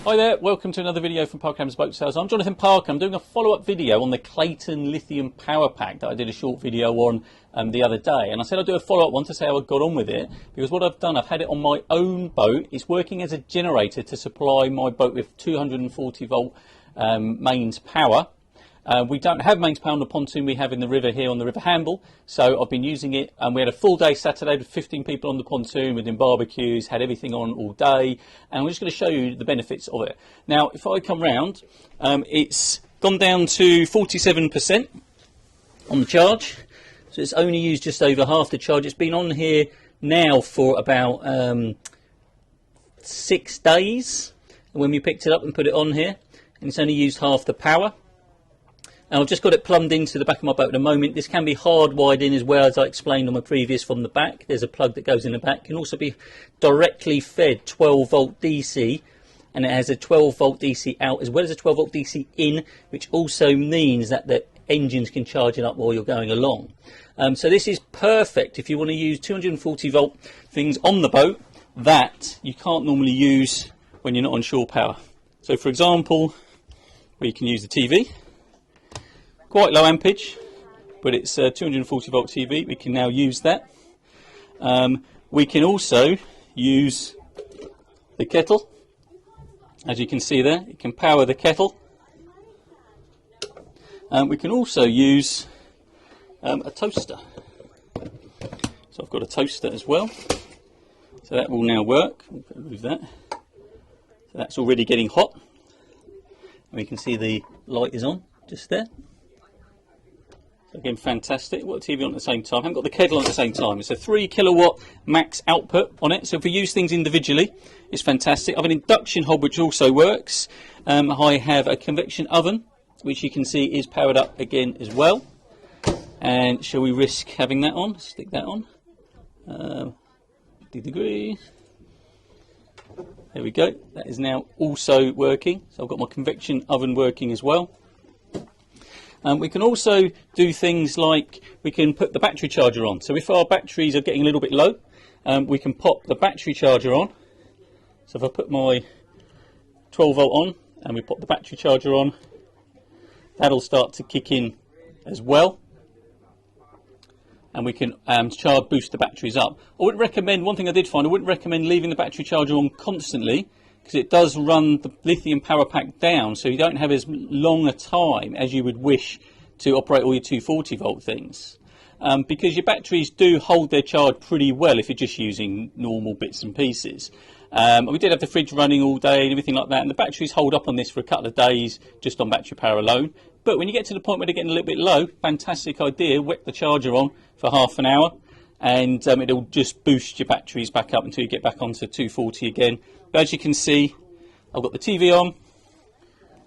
Hi there, welcome to another video from Parkerham's Boat Sales. I'm Jonathan Parker. I'm doing a follow-up video on the Clayton Lithium Power Pack that I did a short video on the other day. And I said I'd do a follow-up one to say how I got on with it, because what I've done, I've had it on my own boat. It's working as a generator to supply my boat with 240 volt mains power. We don't have mains power on the pontoon we have in the river here on the River Hamble, so I've been using it, and we had a full day Saturday with 15 people on the pontoon. We did barbecues, had everything on all day, and I'm just going to show you the benefits of it. Now, if I come round, it's gone down to 47% on the charge, so it's only used just over half the charge. It's been on here now for about 6 days when we picked it up and put it on here, and it's only used half the power. And I've just got it plumbed into the back of my boat at the moment. This can be hardwired in as well, as I explained on my previous from the back. There's a plug that goes in the back. It can also be directly fed 12 volt DC, and it has a 12 volt DC out as well as a 12 volt DC in, which also means that the engines can charge it up while you're going along. So this is perfect if you want to use 240 volt things on the boat that you can't normally use when you're not on shore power. So for example, where you can use the TV. Quite low ampage, but it's a 240 volt TV. We can now use that. We can also use the kettle. As you can see there, it can power the kettle. We can also use a toaster. So I've got a toaster as well. So that will now work. We'll remove that. So that's already getting hot. And we can see the light is on just there. Again, fantastic. I've got the TV on at the same time. I haven't got the kettle on at the same time. It's a 3 kilowatt max output on it. So if we use things individually, it's fantastic. I have an induction hob which also works. I have a convection oven, which you can see is powered up again as well. And shall we risk having that on? Stick that on. 50 degrees. There we go. That is now also working. So I've got my convection oven working as well. We can also do things like we can put the battery charger on. So if our batteries are getting a little bit low, we can pop the battery charger on. So if I put my 12 volt on and we pop the battery charger on, that'll start to kick in as well. And we can boost the batteries up. I wouldn't recommend, one thing I did find, I wouldn't recommend leaving the battery charger on constantly, because it does run the lithium power pack down, so you don't have as long a time as you would wish to operate all your 240 volt things. Because your batteries do hold their charge pretty well if you're just using normal bits and pieces. We did have the fridge running all day and everything like that, and the batteries hold up on this for a couple of days just on battery power alone. But when you get to the point where they're getting a little bit low, fantastic idea, whack the charger on for half an hour, and it'll just boost your batteries back up until you get back onto 240 again. But as you can see, I've got the TV on,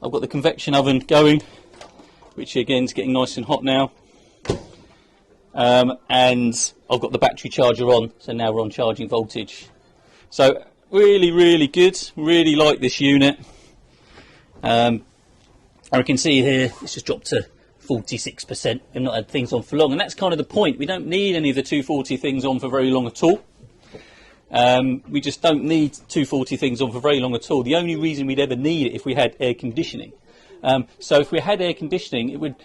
I've got the convection oven going, which again is getting nice and hot now, and I've got the battery charger on, so now we're on charging voltage. So really good, really like this unit. And we can see here it's just dropped to 46%. We've not had things on for long, and that's kind of the point. We don't need any of the 240 things on for very long at all. We just don't need 240 things on for very long at all. The only reason we'd ever need it if we had air conditioning. So if we had air conditioning, it would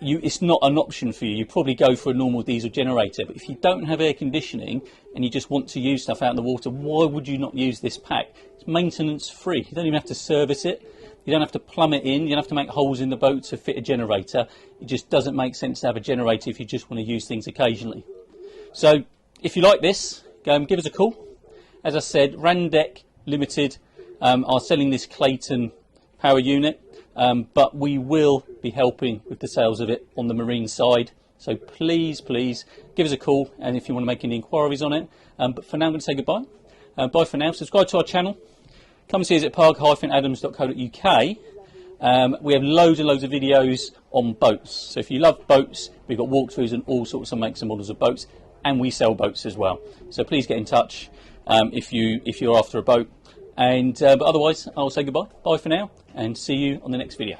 it's not an option for you. You'd probably go for a normal diesel generator. But if you don't have air conditioning and you just want to use stuff out in the water, why would you not use this pack? It's maintenance free. You don't even have to service it. You don't have to plumb it in. You don't have to make holes in the boat to fit a generator. It just doesn't make sense to have a generator if you just want to use things occasionally. So if you like this, give us a call. As I said, Randec Limited are selling this Clayton power unit, but we will be helping with the sales of it on the marine side. So please give us a call, and if you want to make any inquiries on it. But for now, I'm going to say goodbye. Bye for now. Subscribe to our channel. Come see us at park-adams.co.uk. We have loads and loads of videos on boats. So if you love boats, we've got walkthroughs and all sorts of makes and models of boats, and we sell boats as well. So please get in touch if you're after a boat. And but otherwise, I'll say goodbye. Bye for now, and see you on the next video.